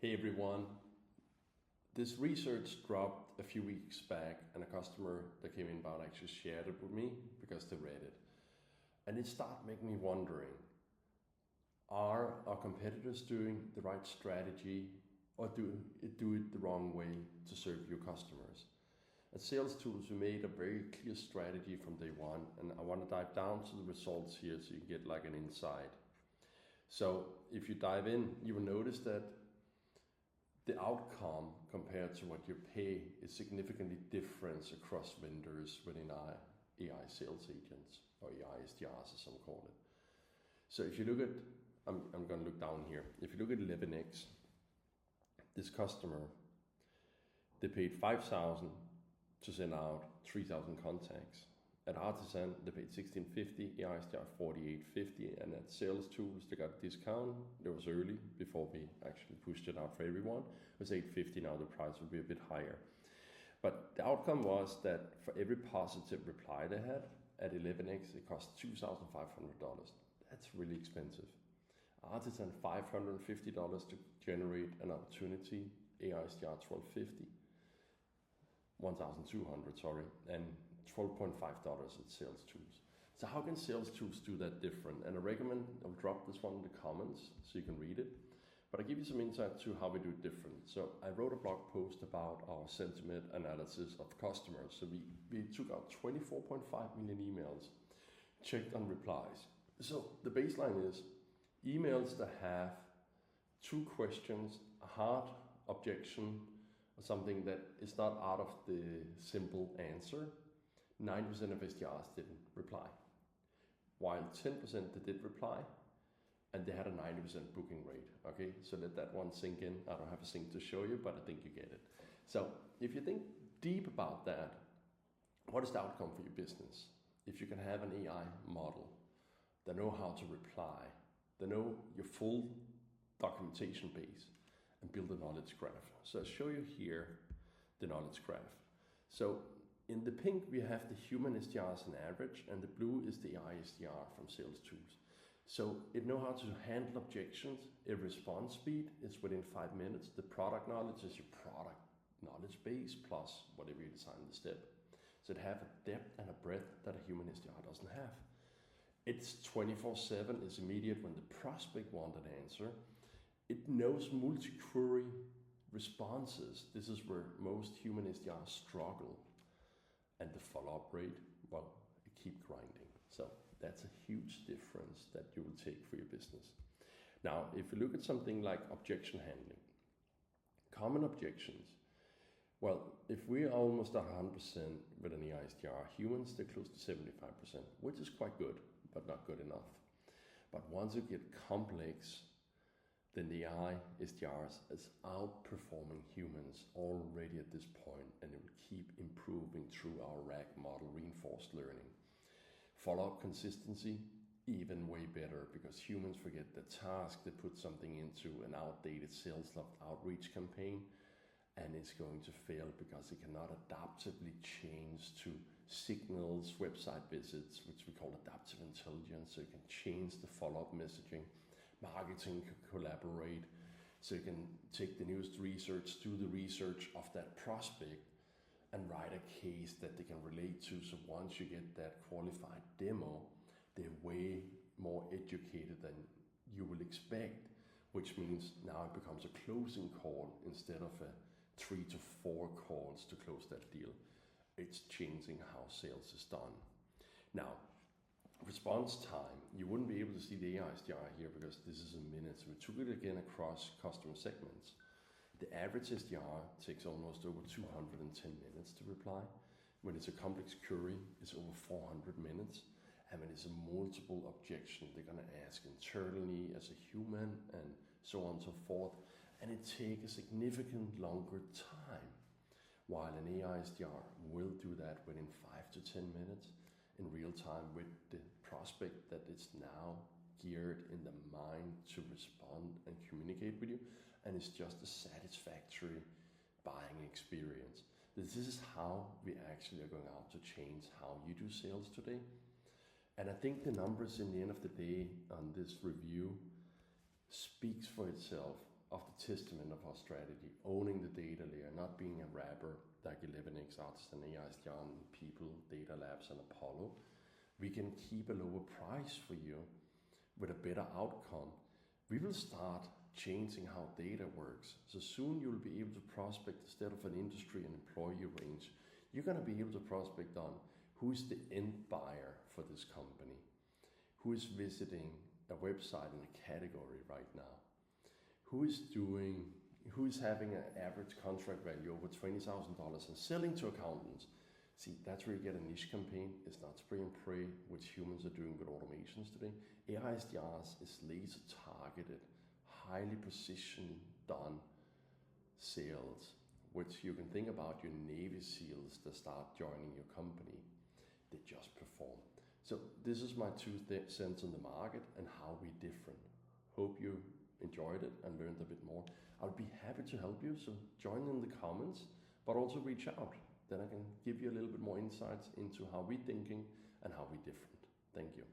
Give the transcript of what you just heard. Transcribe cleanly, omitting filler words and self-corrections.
Hey everyone, this research dropped a few weeks back and a customer that came inbound actually shared it with me because they read it. And it started making me wondering, are our competitors doing the right strategy or do it the wrong way to serve your customers? At Salestools, we made a very clear strategy from day one, and I want to dive down to the results here so you can get like an insight. So if you dive in, you will notice that the outcome compared to what you pay is significantly different across vendors within AI sales agents, or AI SDRs as some call it. So if you look at, I'm going to look down here. If you look at 11x, this customer, they paid $5,000 to send out 3,000 contacts. At Artisan, they paid $1,650, AI SDR $4,850, and at Salestools, they got a discount. It was early before we actually pushed it out for everyone. It was $850. Now the price will be a bit higher. But the outcome was that for every positive reply they had at 11x, it cost $2,500. That's really expensive. Artisan $550 to generate an opportunity. AI SDR $1,250. 1,200, sorry, and $12.5 at Salestools. So how can Salestools do that different? And I recommend I'll drop this one in the comments so you can read it. But I'll give you some insight to how we do it different. So I wrote a blog post about our sentiment analysis of customers. So we took out 24.5 million emails, checked on replies. So the baseline is emails that have two questions, a hard objection, or something that is not out of the simple answer. 90% of SDRs didn't reply, while 10% that did reply, and they had a 90% booking rate. Okay, so let that one sink in. I don't have a sync to show you, but I think you get it. So if you think deep about that, what is the outcome for your business? If you can have an AI model that know how to reply, they know your full documentation base, and build a knowledge graph. So I'll show you here the knowledge graph. So in the pink, we have the human SDRs on average, and the blue is the AI SDR from Salestools. So it knows how to handle objections. A response speed is within 5 minutes. The product knowledge is your product knowledge base plus whatever you design the step. So it have a depth and a breadth that a human SDR doesn't have. It's 24/7, it's immediate when the prospect wants an answer. It knows multi-query responses. This is where most human SDRs struggle. And the follow-up rate, well, it keep grinding. So that's a huge difference that you will take for your business. Now, if you look at something like objection handling, common objections, well, if we are almost 100% with an AI SDR, humans, they're close to 75%, which is quite good, but not good enough. But once you get complex, then the AI SDRs is outperforming humans already at this point, and it will keep improving through our RAG model, reinforced learning. Follow-up consistency, even way better, because humans forget the task. They put something into an outdated sales outreach campaign, and it's going to fail because it cannot adaptively change to signals, website visits, which we call adaptive intelligence, so you can change the follow-up messaging. Marketing can collaborate, so you can take the newest research, do the research of that prospect, and write a case that they can relate to. So once you get that qualified demo, they're way more educated than you will expect, which means now it becomes a closing call instead of a 3 to 4 calls to close that deal. It's changing how sales is done. Now, response time, you wouldn't be able to see the AI SDR here because this is a minute. So we took it again across customer segments. The average SDR takes almost over 210 minutes to reply. When it's a complex query, it's over 400 minutes. And when it's a multiple objection, they're going to ask internally as a human and so on and so forth. And it takes a significant longer time, while an AI SDR will do that within 5 to 10 minutes. In real time with the prospect that it's now geared in the mind to respond and communicate with you, and it's just a satisfactory buying experience. This is how we actually are going out to change how you do sales today. And I think the numbers in the end of the day on this review speaks for itself of the testament of our strategy, owning the data layer, not being a wrapper like 11x, Artisan, AI SDR, and People, Data Labs, and Apollo. We can keep a lower price for you with a better outcome. We will start changing how data works. So soon you'll be able to prospect instead of an industry and employee range. You're going to be able to prospect on who is the end buyer for this company, who is visiting a website in a category right now, who is having an average contract value over $20,000 and selling to accountants. See, that's where you get a niche campaign. It's not spray and pray, which humans are doing with automations today. AI SDRs is laser targeted, highly precision done sales, which you can think about your Navy SEALs that start joining your company. They just perform. So this is my 2 cents on the market and how we're different. Hope you enjoyed it and learned a bit more. I would be happy to help you, so join in the comments, but also reach out. Then I can give you a little bit more insights into how we're thinking and how we're different. Thank you.